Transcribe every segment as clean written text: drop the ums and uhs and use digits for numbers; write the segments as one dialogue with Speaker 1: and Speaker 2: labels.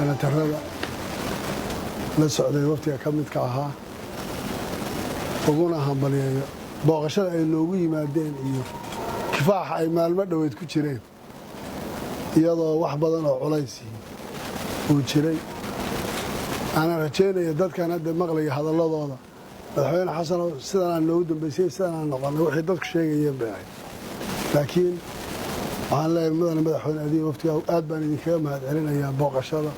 Speaker 1: senatarada la socday waqtiga ka midka ahaa uguna hambalyeeyo booqashada ay noogu yimaadeen iyo kifaaxa ay maalmo dhoweed ku jireen iyadoo wax badan oo culays uu jiray ana rajeynaya dadkan hadda maqlaya hadalladooda madaxweyne xasan sidan aan noogu dambeysay sidan aan noqonay wixii dadku sheegayeen bay ahayd laakiin waxaan leeyahay madaxweyne adiga waqtiga aad baan idinkaga mahadcelinayaa booqashada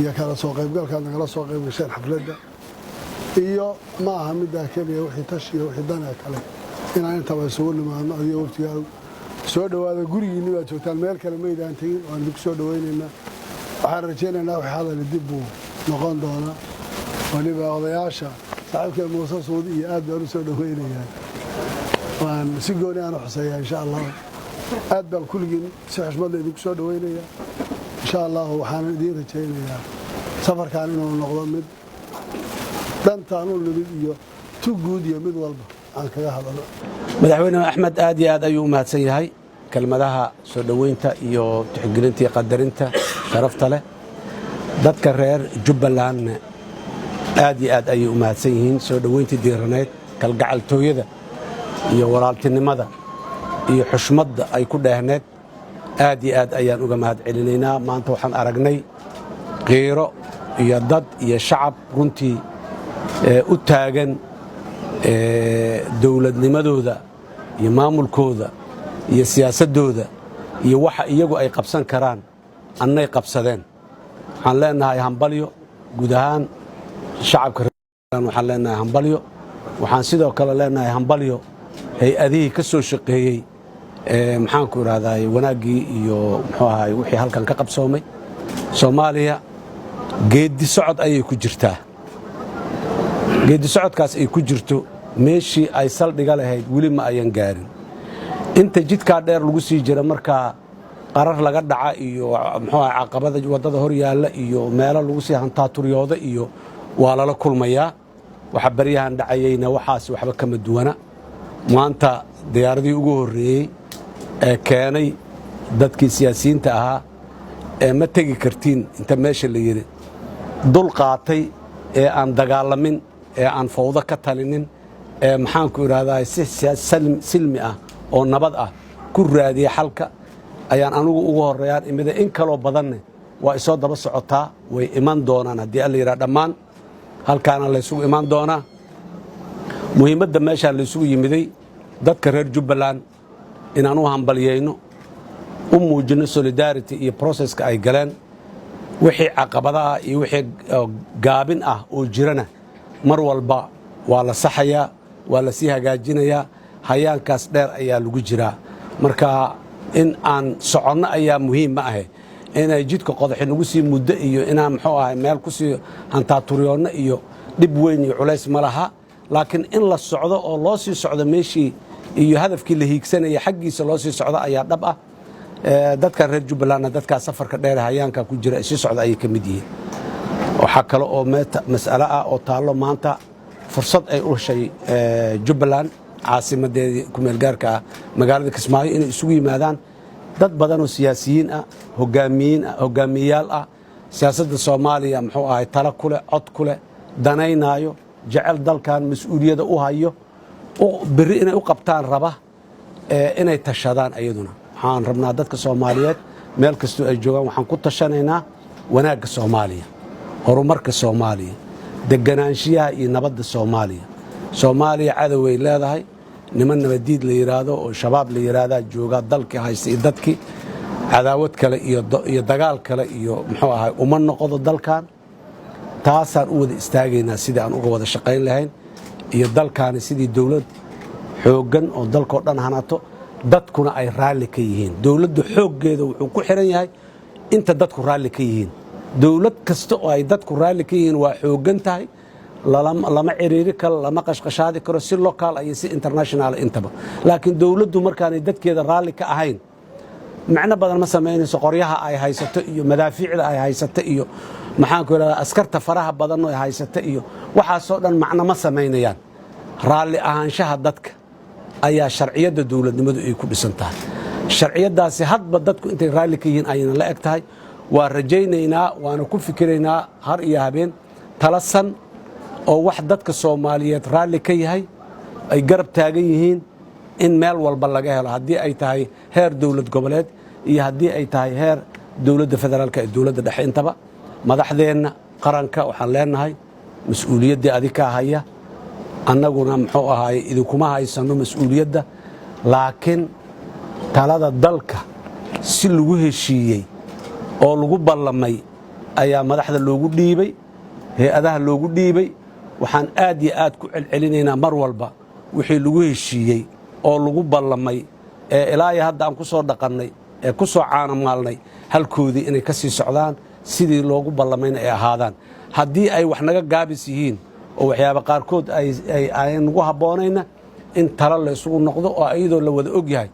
Speaker 1: iyo kala soo qaybgalkaad nagala soo qayb gasheen xafladda iyo ma aha middaa keliya wixii tashi iyo wixii dana kale inaan intaba isugu nimaadno adiga waqtigaa soo dhowaada gurigiinni baad joogtaan meel kale maydaan tegin waan idinku soo dhowaynaynaa waxaan rajaynaynaa wixii hadali dib buu noqon doonaa waliba odayaasha saaxiibkee muuse suudi iyo aad baan u soo dhowaynayaa waan si gooni aan u xuseeyaa insha allah aad baan kulligiin si xushmadla idinku soo dhowaynayaa insha allah waxaan idiin rajaynayaa safarkan inuu noqdo mid dantaan u nimid iyo tu guud iyo mid walba aan kaga hadalno
Speaker 2: madaxweyne axmed aad iyo aad ayuu u mahadsan yahay kelmadaha soo dhoweynta iyo tixgelinta iyo qadarinta sharafta leh dadka reer jubbalandna aad iyo aad ayay u mahadsan yihiin soo dhoweyntii diiraneed kalgacaltooyada iyo walaaltinimada iyo xushmadda ay ku dheehneed aad iyo aad ayaan uga mahad celinaynaa maanta waxaan aragnay qiiro iyo dad iyo shacab runtii u taagan dowladnimadooda iyo maamulkooda iyo siyaasaddooda iyo waxa iyagu ay qabsan karaan annay qabsadeen waxaan leenahay hambalyo guud ahaan shacabka waxaan leenahay hambalyo waxaan sidoo kale leenahay hambalyo hay-adihii ka soo shaqeeyey maxaanku idhahdaay wanaaggii iyo muxuu ahaay wixii halkan ka qabsoomay soomaaliya geeddi socod ayay ku jirtaa geeddi socodkaas ay ku jirto meeshii ay saldhiga lahayd weli ma ayan gaarin inta jidkaa dheer lagu sii jira markaa qarar laga dhaca iyo muxuu ahay caqabada waddada hor yaalla iyo meelo lagu sii hantaaturiyooda iyo waa lala kulmayaa waxa baryahan dhacayeyna waxaas waxba kama duwana maanta diyaaradii ugu horreeyey ee keenay dadkii siyaasiyiinta ahaa ee ma tegi kartiin inta meesha la yidhi dul qaatay ee aan dagaalamin ee aan fawdo ka talinin ee maxaanku idhahdaa si silmi ah oo nabad ah ku raadiya xalka ayaan anugu ugu horreeyaan imida in kaloo badanne waa isoo daba socotaa way iman doonaan haddii alla yidhaha dhammaan halkaana laysugu imaan doonaa muhiimadda meeshaan laysugu yimiday dadka reer jubbaland inaan u hambalyayno u muujinno solidarity iyo processka ay galeen wixii caqabadaha iyo wixii gaabin ah oo jirana mar walba waa la saxayaa waa la sii hagaajinayaa hayaankaas dheer ayaa lagu jiraa marka in aan soconno ayaa muhiim ma ahe inay jidka qodaxi nagu sii muddo iyo inaan muxuu ahay meel ku sii hantaaturiyoonno iyo dhib weyn iyo culays ma laha laakiin in la socdo oo loo sii socdo meeshii iyo hadafkii la hiigsanaya xaggiisa loo sii socdo ayaa dhab ah dadka reer jubbalandna dadkaa safarka dheer hayaanka ku jira sii socda ayay ka mid yihiin waxaa kale oo mas'alo ah oo taallo maanta fursad ay u heshay jubbaland caasimadeedii kumeelgaarka ah magaalada kismaayo inay isugu yimaadaan dad badan oo siyaasiyiin ah hogaamiyeyaal ah siyaasadda soomaaliya muxuu ahay talo ku leh cod ku leh danaynaayo jecel dalkan mas-uuliyadda u hayo berri inay u qabtaan raba inay tashadaan ayaduna waxaan rabnaa dadka soomaaliyeed meel kastoo ay joogaan waxaan ku tashanaynaa wanaagga soomaaliya horumarka soomaaliya deganaanshiyaha iyo nabadda soomaaliya soomaaliya cadoway leedahay niman nabadiid la yidhaahdo oo shabaab la yidhaahdaa joogaa dalkii haysta iyo dadkii cadaawad kale iyo dagaal kale iyo muxuu ahay uma noqdo dalkan taasaan u wada istaagaynaa sidii aan uga wada shaqayn lahayn iyo dalkaani sidii dowlad xooggan oo dalkao dhan hanato dadkuna ay raalli ka yihiin dowladda xooggeeda wuxuu ku xihan yahay inta dadku raalli ka yihiin dowlad kasta oo ay dadku raalli ka yihiin waa xooggan tahay lama ciriiri karo lama qashqashaadi karo si local iyo si international intaba laakiin dowladdu markaanay dadkeeda raalli ka ahayn macno badan ma samaynayso qoryaha ay haysato iyo madaafiicda ay haysato iyo maxaanku idhahdaa askarta faraha badan oo ay haysato iyo waxaasoo dhan macno ma samaynayaan raalli ahaanshaha dadka ayaa sharciyadda dowladnimadu ay ku dhisan tahay sharciyaddaasi hadba dadku intay raalli ka yihiin ayayna la eg tahay waa rajaynaynaa waana ku fikiraynaa har iyo habeen talasan oo wax dadka Soomaaliyeed raalli ka yahay ay garab taagan yihiin in meel walba laga helo haddii ay tahay heer dawlad goboleed iyo haddii ay tahay heer dawladda federaalka ee dawladda dhexe intaba madaxdeenna qaranka waxaan leenahay mas'uuliyaddii adika haya annaguna muxuu ahaay idinkuma haysano mas'uuliyadda laakiin talada dalka si lagu heshiiyey oo lagu ballamay ayaa madaxda loogu dhiibay hay-adaha loogu dhiibay waxaan aad iyo aad ku celcelinaynaa mar walba wixii lagu heshiiyey oo lagu ballamay ee ilaa iyo hadda aan ku soo dhaqannay ee ku soo caanamaalnay halkoodii inay ka sii socdaan sidii loogu ballamayna ay ahaadaan haddii ay wax naga gaabis yihiin oo waxyaaba qaarkood ay nagu habboonayna in talo la isugu noqdo oo iyadoo la wada og yahay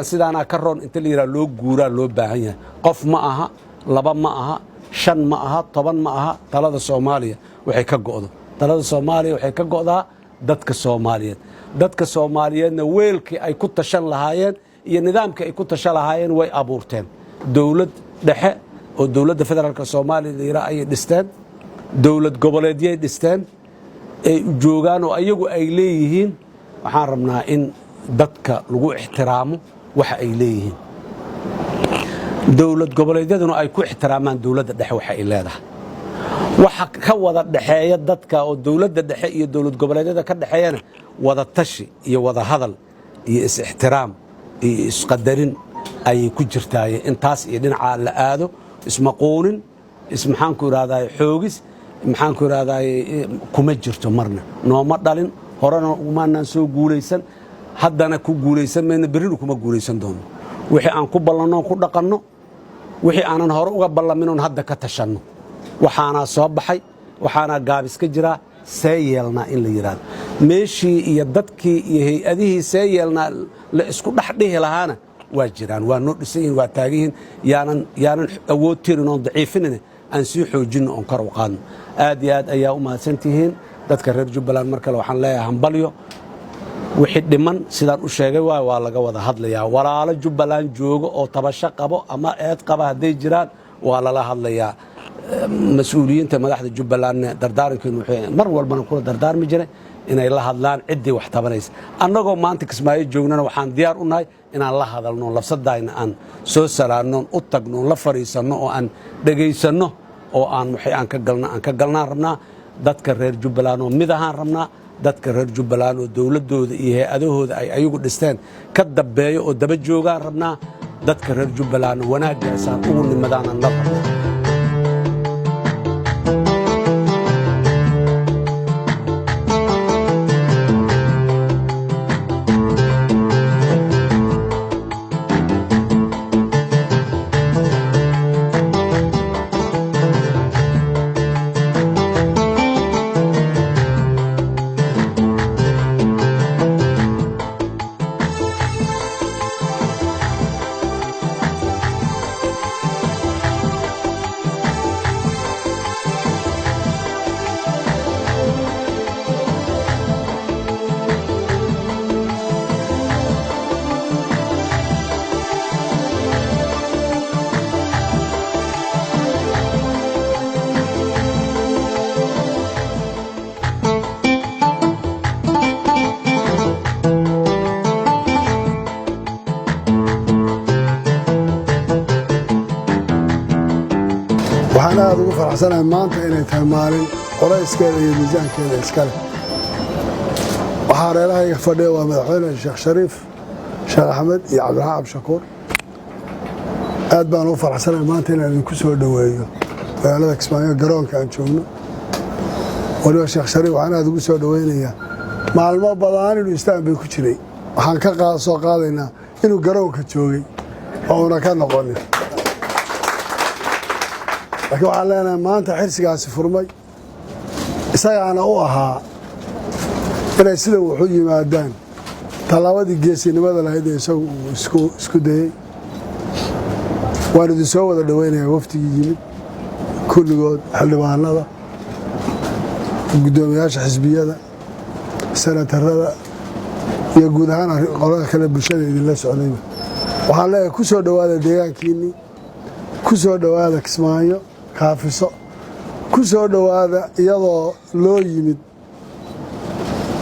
Speaker 2: sidaanaa ka roon inta la yidhaha loo guuraa loo baahan yahay qof ma aha laba ma aha 5 ma aha 10 ma aha talada Soomaaliya waxay ka go'do talada Soomaaliya waxay ka go'daa dadka Soomaaliyeed dadka Soomaaliyeedna weelkii ay ku tashan lahaayeen iyo nidaamkii ay ku tashan lahaayeen way abuurteen dawlad dhexe oo dawladda federaalka Soomaaliya ay dhisteen dawlad goboleedyay dhisteen ay joogaan oo ayagu ay leeyihiin waxaan rabnaa in dadka lagu ixtiraamo waxa ay leeyihiin dawlad goboleedyaduna ay ku ixtiraamaan dawladda dhexe waxa ay leedahay waxa ka wada dhaxeeya dadka oo dawladda dhexe iyo dawlad goboleedyada ka dhaxeeyana wada tashi iyo wada hadal iyo is ixtiraam iyo isqadarin ay ku jirtaaye intaas iyo dhinaca la aado ismaquunin maxaan ku iraahdaa xoogis maxaan ku iraahdaa kuma jirto marna nooma dhalin horena umaanaan soo guulaysan haddana ku guulaysan meena berrina kuma guulaysan doono wixii aan ku ballanno ku dhaqanno wixii aanan hore uga ballamin hadda ka tashanno waxaana soo baxay waxaana gaabis ka jira see yeelnaa in la yiraahdo meeshii iyo dadkii iyo hay-adihii see yeelnaa la isku dhex dhihi lahaana waa jiraan waa noo dhisan yihiin waa taagan yihiin yaanan awood tirin oon daciifinin aan sii xoojinno oon kor u qaadno aad iyo aad ayaa u mahadsantihiin dadka reer Jubbaland mar kale waxaan leeyahay hambalyo wixii dhiman sidaan u sheegay waa laga wada hadlayaa walaalo Jubbaland joogo oo tabasho qabo ama eed qaba hadday jiraan waa lala hadlayaa mas'uuliyiinta madaxda Jubbaland dardaarankeenu mar walbana kula dardaarmi jiray inay la hadlaan ciddii wax tabanaysa annagoo maanta Kismaayo joognana waxaan diyaar u nahay inaan la hadalno lafsadayna aan soo salaano u tagno la fariisano oo aan dhageysanno oo aan wixii aan ka galnaan rabnaa dadka reer Jubbaland oo mid ahaan rabnaa dadka reer Jubbaland oo dawladooda iyo hay'adahooda ay ayagu dhisteen ka dambeeyo oo daba joogaan rabnaa dadka reer Jubbaland wanaaggaas aan ugu nimadaan aan la rabno
Speaker 1: waxaan aad ugu faraxsanahay maanta inay tahay maalin qorayskeeda iyo miisaankeeda iska leh waxaa reerahayga fadhiya waa madaxweyne Sheekh Shariif Sheekh Axmed iyo Cabdiraxmaan Abshakuur aad baan ugu faraxsanahay maanta inaan idinku soo dhaweeyo magaalada Kismaayo garoonka aan joogno waliba Sheekh Shariif waxaan aad ugu soo dhaweynayaa maalmo badan inuu Istaanbul ku jiray waxaan ka soo qaadaynaa inuu garoonka joogay oo una ka noqonin laakiin waxaan leenahay maanta xirsigaasi furmay isagaana u ahaa inay sida wuxuu yimaadaan tallaabadii geesinimada lahayd ee isagu isku dayey waan idin soo wada dhaweynayaa waftigii yimid kulligood xildhibaanada guddoomiyaasha xisbiyada senatarada iyo guud ahaan qolada kale bulshada idinla socdayba waxaan leeyahay ku soo dhowaada deegaankiinnii ku soo dhowaada Kismaayo kaafiso ku soo dhowaada iyadoo loo yimid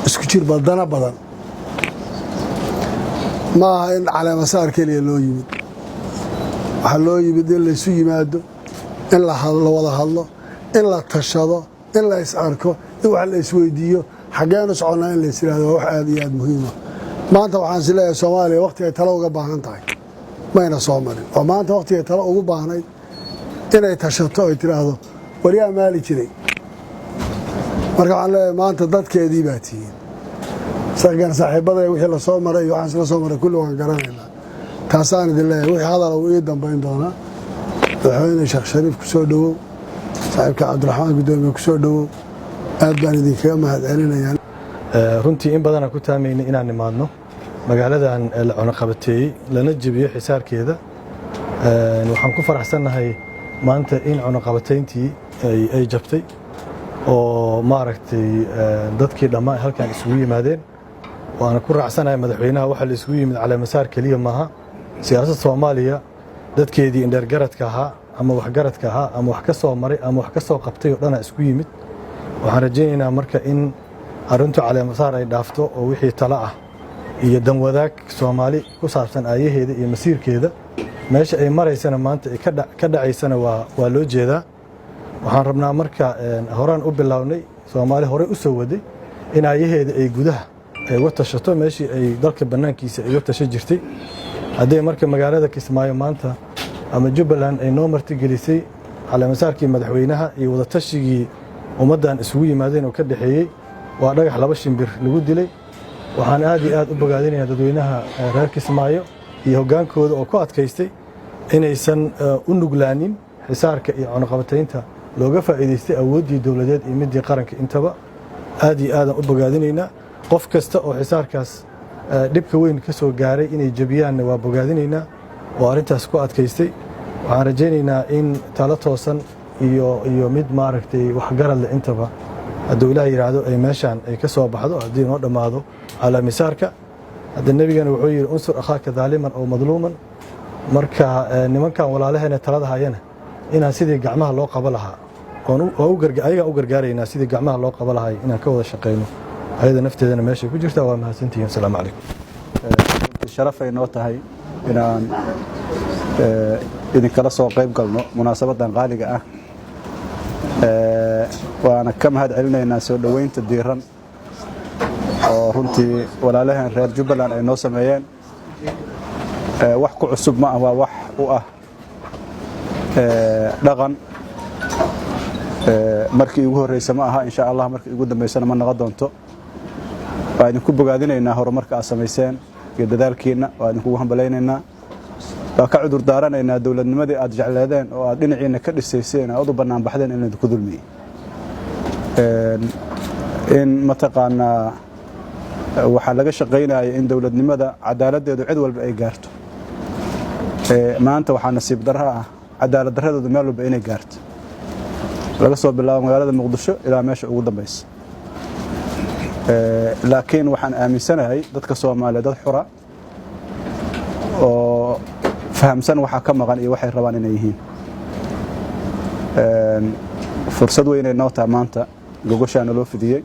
Speaker 1: isku jir badana badan ma aha in caleemasaar keliya loo yimid waxa loo yimid in la isu yimaado in la wada hadlo in la tashado in la is arko in wax la isweydiiyo xageenu soconnaa in la is yiraahdo wax aad iyo aad muhiim ah maanta waxaan is leeyahay Soomaaliya waqti ay talo uga baahan tahay mayna soo marin oo maanta waqti ay talo ugu baahnayd inay tashato ay tiraahdo wariyaa maali jiray marka waxaan leeyahay maanta dadkeedii baa tihiin sagan saaxiibada wixii la soo maray iyo waxaan la soo maray kullu waan garanaynaa taasaan idin leeyahay wixii hadal uu ii dambayn doonaa madaxweyne Sheekh Shariif ku soo dhawow saaxiibka Cabdiraxmaan Gudoomiye ku soo dhawow aad baan idinkaga mahadcelinayaa
Speaker 3: runtii in badan ku taameynay inaan nimaadno magaaladan la cunaqabateeyay lana jabiyo xisaarkeeda waxaan ku faraxsanahay maanta in cunaqabateyntii ay jabtay oo maaragtay dadkii dhammaan halkan isugu yimaadeen waana ku raacsanahay madaxweynaha waxa la isugu yimid caleemasaar kaliya maaha siyaasadda Soomaaliya dadkeedii indheer garadka ahaa ama wax garadka ahaa ama wax ka soo maray ama wax ka soo qabtay oo dhan isku yimid waxaan rajaynaynaa marka in arrintu caleemasaar ay dhaafto oo wixii talo ah iyo dan wadaag Soomaali ku saabsan aayaheeda iyo masiirkeeda meesha ay maraysana maanta ay ka dhacaysana waa loo jeedaa waxaan rabnaa marka horaan u bilownay Soomaali hore u soo waday in aayaheeda ay gudaha ay uga tashato meeshii ay dalka banaankiisa ay uga tashan jirtay haddii marka magaalada Kismaayo maanta ama Jubbaland ay noo martigelisay caleemasaarkii madaxweynaha iyo wada tashigii ummadan isugu yimaadeen oo ka dhaxeeyay waa dhagax laba shimbir lagu dilay waxaan aad iyo aad u bogaadinayaa dadweynaha reer Kismaayo iyo hogaankooda oo ku adkaystay inaysan u nuglaanin xisaarka iyo cunaqabateynta looga faa'iideystay awoodii dawladeed iyo midii qaranka intaba aad iyo aad u bogaadinaynaa qof kasta oo xisaarkaas dhibka weyn ka soo gaaray inay jabiyaan waa bogaadinaynaa oo arintaas ku adkaystay waxaan rajaynaynaa in talo toosan iyo mid maaragtay wax garad leh intaba hadduu Ilaahay yiraahdo ay meeshan ay ka soo baxdo haddii noo dhamaado caleemasaarka hadda nabigana wuxuu yiri unsur akhaaka zaaliman oo madluuman marka nimankan walaalaheena talada hayana inaan sidii gacmaha loo qaba lahaa oo ayaga u gargaaraynaa sidii gacmaha loo qaba lahaa inaan ka wada shaqeyno ayada nafteedana meesha ku jirta waa mahadsantihiin assalaamu calaykum
Speaker 4: sharaf ay noo tahay inaan idinkala soo qayb galno munaasabadan qaaliga ah waana ka mahadcelinaynaa soo dhaweynta diiran oo runtii walaalahan reer Jubbaland ay noo sameeyeen wax ku cusub ma ah waa wax u ah dhaqan markii ugu horeysay ma aha insha Allah markii ugu dambeysana ma noqon doonto waa idinku bogaadinaynaa horumarka aad sameyseen iyo dadaalkiina waa idinku hambaleynaynaa waa ka cudur daaranaynaa dawladnimadii aad jecleedeen oo aad dhinaciina ka dhisayseen aad u banaan baxdeen in idinku dulmiyo in mataqaanaa waxaa laga shaqeynaya in dawladnimada cadaaladeedu cid walba ay gaarto maanta waxaa nasiib darro ah cadaalad darradoodu meel walba inay gaarto laga soo bilaabo magaalada Muqdisho ilaa meesha ugu dambaysa laakiin waxaan aaminsanahay dadka Soomaaliyeed dad xura oo fahamsan waxa ka maqan iyo waxay rabaan inay yihiin fursad weyn ay noo tahay maanta gogoshaana loo fidiyay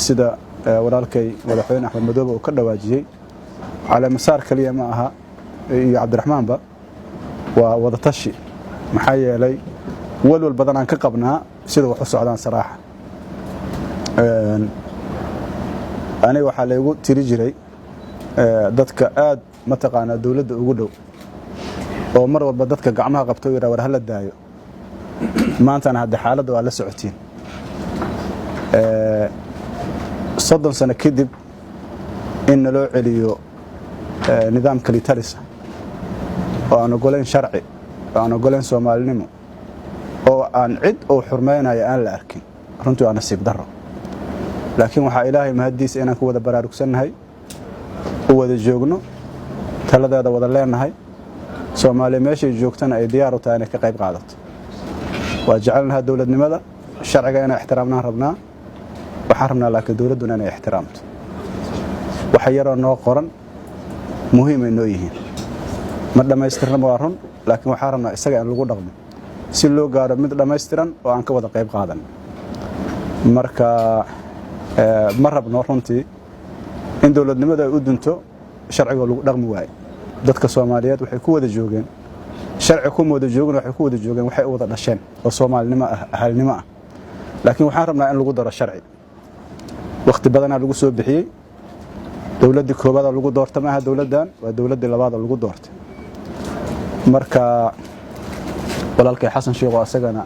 Speaker 4: sida walaalkay madaxweyne Axmed Madoobe oo ka dhawaajiyay caleemasaar kaliya ma aha iyo Cabdiraxmaanba waa wada tashi maxaa yeelay walwal badan aan ka qabnaa sida wax u socdaan saraaxa aniga waxaa la igu tiri jiray dadka aad mataqaanaa dawladda ugu dhow oo mar walba dadka gacmaha qabto yiraahdo war hala daayo maantana hadda xaaladda waa la socotiin 30 sano kadib in loo celiyo nidaamka litarisa oo aan ogoleen sharci oo aan ogoleen Soomaalinimo oo aan cid oo xurmeynayo aan la arkin runtii waa nasiib darro laakiin waxa Ilaahay mahadiisa inaan ku wada baraarugsannahay oo wada joogno taladeeda wada leenahay Soomaaliya meesha joogtana ay diyaar u tahay inay ka qayb qaadato waa jecelnahay dawladnimada sharciga inay ixtiraamnaan rabnaa waxaan rabnaa laakiin dawladuna inay ixtiraamto waxa yaroo noo qoran muhiim ay noo yihiin ma dhamaystirna waa run laakiin waxaan rabnaa isaga in lagu dhaqmo si loo gaaro mid dhammaystiran oo aan ka wada qayb qaadan marka ma rabno runtii in dowladnimada ay u dunto sharciga lagu dhaqmi waayo dadka Soomaaliyeed waxay ku wada joogeen sharci ku wada joogeen waxay u wada dhasheen oo Soomaalinimo ah ahalnimo ah laakiin waxaan rabnaa in lagu daro sharci waqti badan lagu soo bixiyay dowladda koobaad lagu doortay maaha dowladdan waa dowladda labaad lagu doortay marka walaalkay Xasan Sheekh oo asagana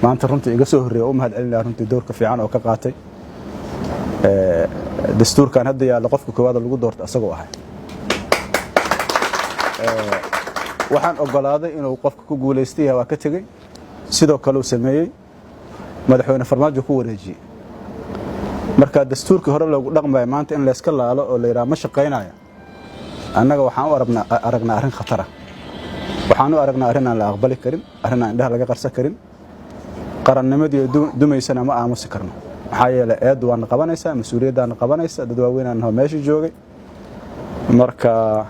Speaker 4: maanta runtii iga soo horeeyay u mahad celinaa runtii doorka fiican oo ka qaatay dastuurkan hadda yaala qofka koowaad lagu doortay asagoo ahay waxaan ogolaaday inuu qofka ku guuleystay waa ka tagay sidoo kale uu sameeyay madaxweyne Farmaajo ku wareejiyay marka dastuurkii hore loogu dhaqmay maanta in la iska laalo oo la yiraahdo ma shaqeynaayo annaga waxaan u aragnaa arrin khatar ah waxaan u aragnaa arrin aan la aqbali karin arrin aan indhaha laga qarsan karin qarannimadii dumaysana ma aamusi karno maxaa yeelay eed waan qabanaysaa mas'uuliyadaan qabanaysaa dad waaweyn aan meesha joogay marka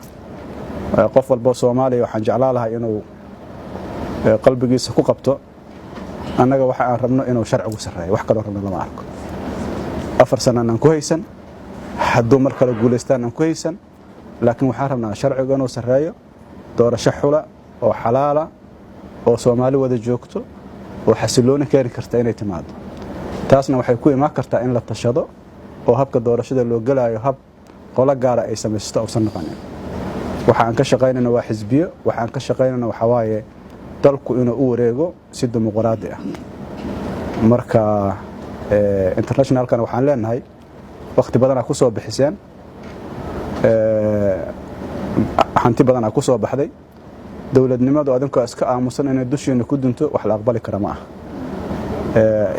Speaker 4: qof walba Soomaaliya waxaan jeclaan lahaa inuu qalbigiisa ku qabto annaga waxa aan rabno inuu sharcigu sareeyo wax kale rabno lama arko 4 sano aan ku haysan hadduu mar kale guuleystaan aan ku haysan laakiin waxaan rabnaa sharcigu inuu sareeyo doorasho xula oo xalaala oo Soomaali wada joogto oo xasilooni keeni karta inay timaado taasna waxay ku imaan kartaa in la tashado oo habka doorashada loo galaayo hab qola gaar ah ay samaysto oo san noqonin waxaan ka shaqeynaa waa xisbiyo waxaan ka shaqeynaa waxa waaye dalku inuu u wareego si dimuqraadi ah marka internationalkan waxaan leenahay waqti badan ku soo bixiseen hanti badan ku soo baxday dawladnimadu adinku iska aamusan inay dushiina ku dunto wax la aqbali kara ma aha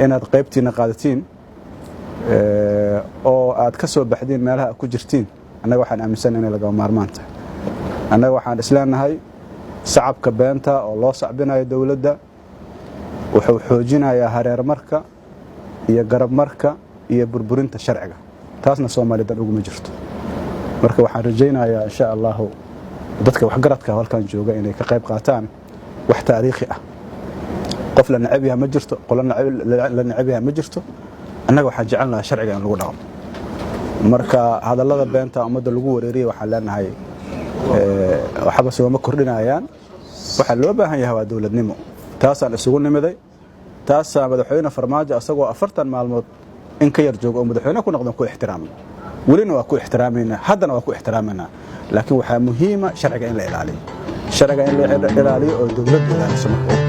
Speaker 4: inaad qaybtiina qaadatiin oo aad ka soo baxdeen meelaha ku jirtiin annaga waxaan aaminsan inay laga maarmaan tahay annaga waxaan isleenahay shacabka beenta oo loo sacbinayo dawladda wuxuu xoojinayaa hareer marka iyo garab marka iyo burburinta sharciga taasna Soomaaliyeed ugu ma jirto marka waxaan rajaynayaa insha Allah dadka wax garadka halkan jooga inay ka qayb qaataan wax taariikhi ah qof la nacabiha ma jirto qolana la nacabiha ma jirto annaga waxaan jecelnahay sharciga in lagu dhaqmo marka hadallada beenta umada lagu wareeriyay waxaan leenahay waxba soo ma kordhinayaan waxa loo baahan yahay waa dawladnimo taasaan isugu nimiday taas madaxweyne Farmaajo asagoo 40 maalmood in ka yar joogo madaxweyne ku noqdo ku ixtiraamay ولنا وأكو احترامنا حدنا وأكو احترامنا لكن وحا مهمة شرعا إلا إلالي شرعا إلا إلالي أو دولة إلالي سمحوا